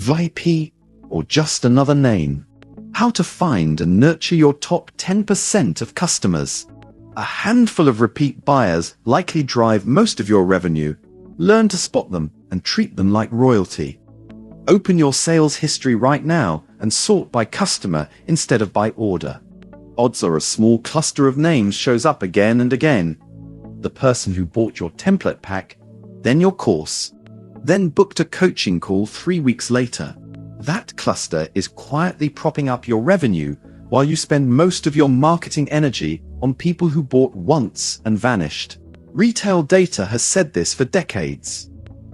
VIP, or just another name. How to find and nurture your top 10% of customers. A handful of repeat buyers likely drive most of your revenue. Learn to spot them and treat them like royalty. Open your sales history right now and sort by customer instead of by order. Odds are a small cluster of names shows up again and again. The person who bought your template pack, then your course, then booked a coaching call 3 weeks later. That cluster is quietly propping up your revenue while you spend most of your marketing energy on people who bought once and vanished. Retail data has said this for decades.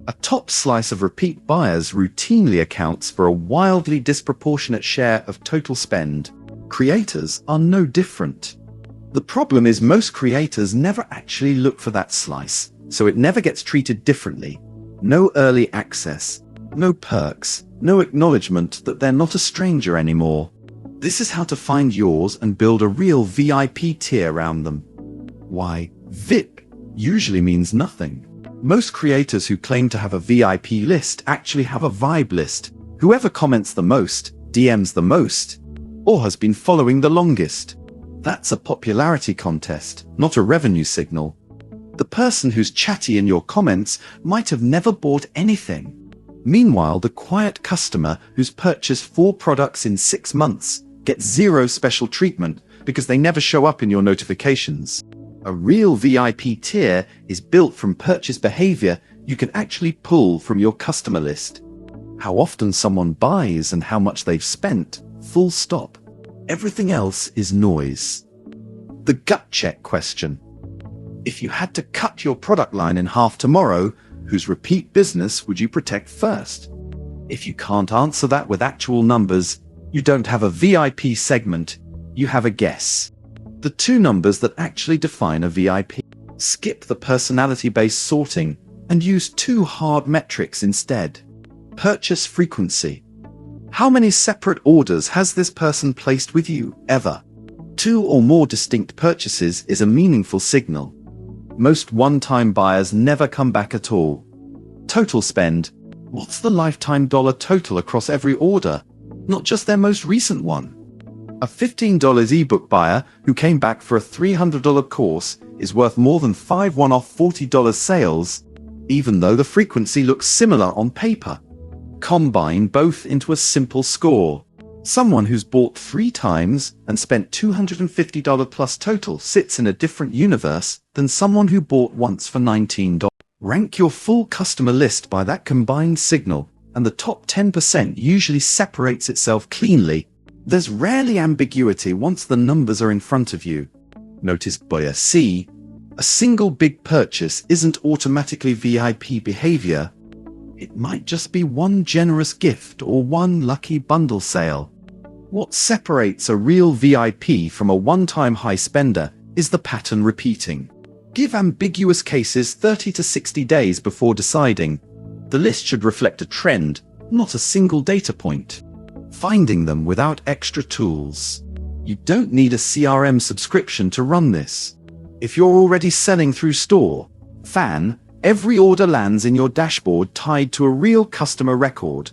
A top slice of repeat buyers routinely accounts for a wildly disproportionate share of total spend. Creators are no different. The problem is most creators never actually look for that slice, so it never gets treated differently. No early access, no perks, no acknowledgement that they're not a stranger anymore. This is how to find yours and build a real VIP tier around them. Why, VIP usually means nothing. Most creators who claim to have a VIP list actually have a vibe list. Whoever comments the most, DMs the most, or has been following the longest. That's a popularity contest, not a revenue signal. The person who's chatty in your comments might have never bought anything. Meanwhile, the quiet customer who's purchased 4 products in 6 months gets zero special treatment because they never show up in your notifications. A real VIP tier is built from purchase behavior you can actually pull from your customer list. How often someone buys and how much they've spent, full stop. Everything else is noise. The gut check question. If you had to cut your product line in half tomorrow, whose repeat business would you protect first? If you can't answer that with actual numbers, you don't have a VIP segment, you have a guess. The 2 numbers that actually define a VIP. Skip the personality-based sorting and use 2 hard metrics instead. Purchase frequency. How many separate orders has this person placed with you, ever? 2 or more distinct purchases is a meaningful signal. Most one-time buyers never come back at all. Total spend. What's the lifetime dollar total across every order? Not just their most recent one. A $15 ebook buyer who came back for a $300 course is worth more than 5 one-off $40 sales, even though the frequency looks similar on paper. Combine both into a simple score. Someone who's bought 3 times and spent $250 plus total sits in a different universe than someone who bought once for $19. Rank your full customer list by that combined signal, and the top 10% usually separates itself cleanly. There's rarely ambiguity once the numbers are in front of you. Notice buyer C. A single big purchase isn't automatically VIP behavior. It might just be one generous gift or one lucky bundle sale. What separates a real VIP from a one-time high spender is the pattern repeating. Give ambiguous cases 30 to 60 days before deciding. The list should reflect a trend, not a single data point. Finding them without extra tools. You don't need a CRM subscription to run this. If you're already selling through store.fan, every order lands in your dashboard tied to a real customer record.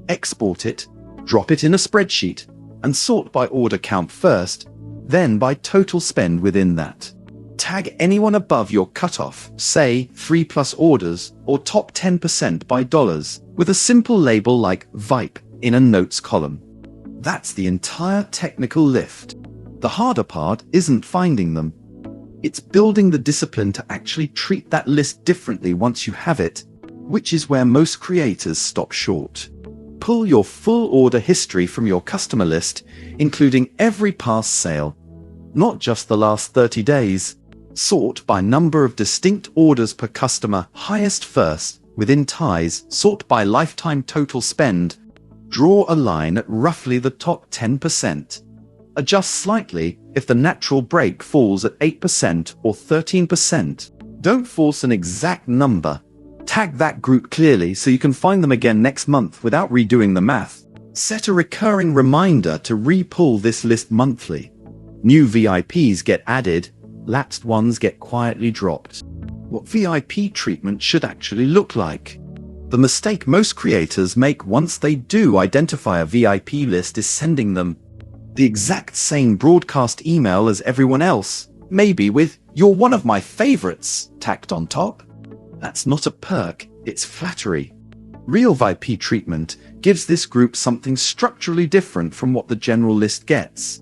Export it, drop it in a spreadsheet, and sort by order count first, then by total spend within that. Tag anyone above your cutoff, say 3+ orders or top 10% by dollars, with a simple label like VIP in a notes column. That's the entire technical lift. The harder part isn't finding them. It's building the discipline to actually treat that list differently once you have it, which is where most creators stop short. Pull your full order history from your customer list, including every past sale, not just the last 30 days. Sort by number of distinct orders per customer, highest first, within ties, sort by lifetime total spend. Draw a line at roughly the top 10%. Adjust slightly if the natural break falls at 8% or 13%. Don't force an exact number. Tag that group clearly so you can find them again next month without redoing the math. Set a recurring reminder to re-pull this list monthly. New VIPs get added, lapsed ones get quietly dropped. What VIP treatment should actually look like. The mistake most creators make once they do identify a VIP list is sending them the exact same broadcast email as everyone else, maybe with "You're one of my favorites" tacked on top. That's not a perk, it's flattery. Real VIP treatment gives this group something structurally different from what the general list gets.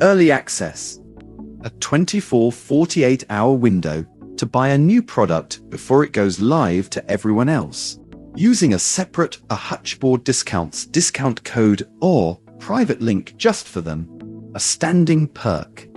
Early access. A 24-48-hour window to buy a new product before it goes live to everyone else. Using a separate Hutchboard discount code or private link just for them. A standing perk.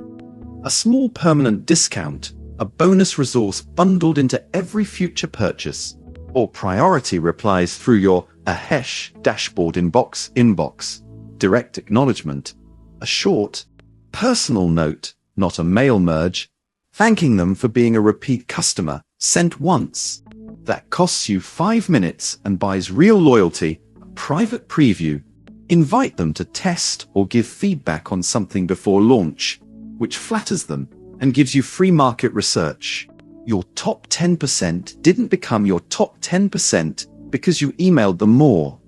A small permanent discount, a bonus resource bundled into every future purchase. Or priority replies through your dashboard inbox. Direct acknowledgement. A short, personal note, not a mail merge, thanking them for being a repeat customer, sent once. That costs you 5 minutes and buys real loyalty. A private preview. Invite them to test or give feedback on something before launch, which flatters them and gives you free market research. Your top 10% didn't become your top 10% because you emailed them more.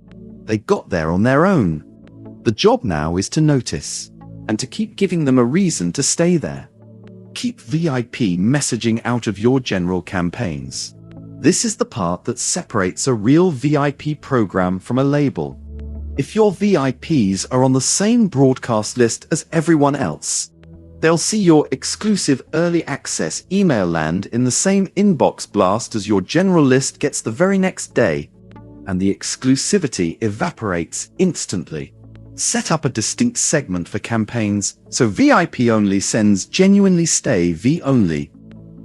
They got there on their own. The job now is to notice and to keep giving them a reason to stay there. Keep VIP messaging out of your general campaigns. This is the part that separates a real VIP program from a label. If your VIPs are on the same broadcast list as everyone else, they'll see your exclusive early access email land in the same inbox blast as your general list gets the very next day, and the exclusivity evaporates instantly. Set up a distinct segment for campaigns so VIP only sends genuinely stay V only,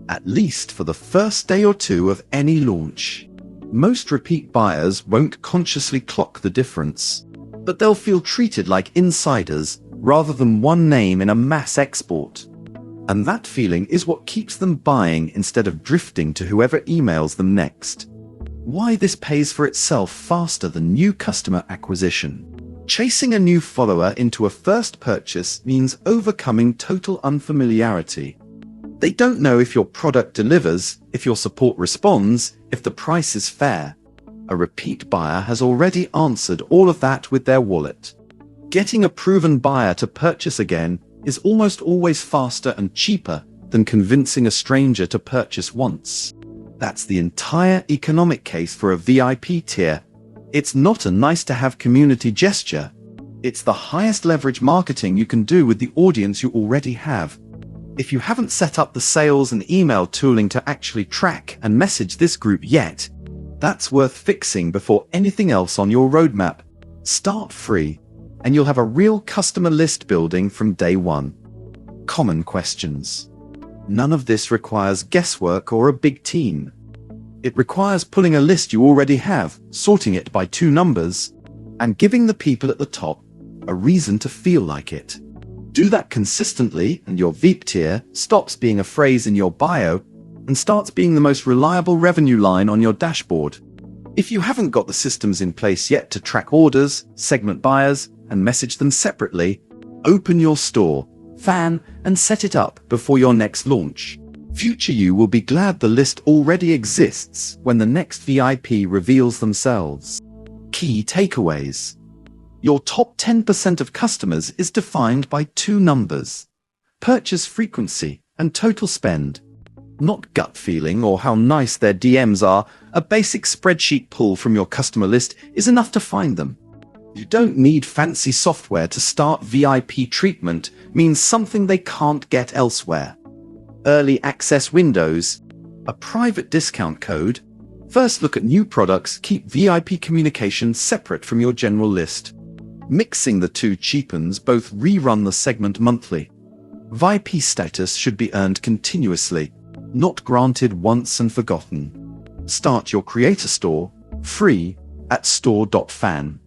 at least for the first day or two of any launch. Most repeat buyers won't consciously clock the difference, but they'll feel treated like insiders rather than one name in a mass export. And that feeling is what keeps them buying instead of drifting to whoever emails them next. Why this pays for itself faster than new customer acquisition. Chasing a new follower into a first purchase means overcoming total unfamiliarity. They don't know if your product delivers, if your support responds, if the price is fair. A repeat buyer has already answered all of that with their wallet. Getting a proven buyer to purchase again is almost always faster and cheaper than convincing a stranger to purchase once. That's the entire economic case for a VIP tier. It's not a nice-to-have community gesture. It's the highest leverage marketing you can do with the audience you already have. If you haven't set up the sales and email tooling to actually track and message this group yet, that's worth fixing before anything else on your roadmap. Start free, and you'll have a real customer list building from day one. Common questions. None of this requires guesswork or a big team. It requires pulling a list you already have, sorting it by 2 numbers, and giving the people at the top a reason to feel like it. Do that consistently, and your VIP tier stops being a phrase in your bio and starts being the most reliable revenue line on your dashboard. If you haven't got the systems in place yet to track orders, segment buyers, and message them separately, open your store.fan and set it up before your next launch. Future you will be glad the list already exists when the next VIP reveals themselves. Key takeaways. Your top 10% of customers is defined by 2 numbers: purchase frequency and total spend. Not gut feeling or how nice their DMs are. A basic spreadsheet pull from your customer list is enough to find them. You don't need fancy software to start. VIP treatment means something they can't get elsewhere. Early access windows, a private discount code. First look at new products. Keep VIP communication separate from your general list. Mixing the 2 cheapens both. Rerun the segment monthly. VIP status should be earned continuously, not granted once and forgotten. Start your creator store, free, at store.fan.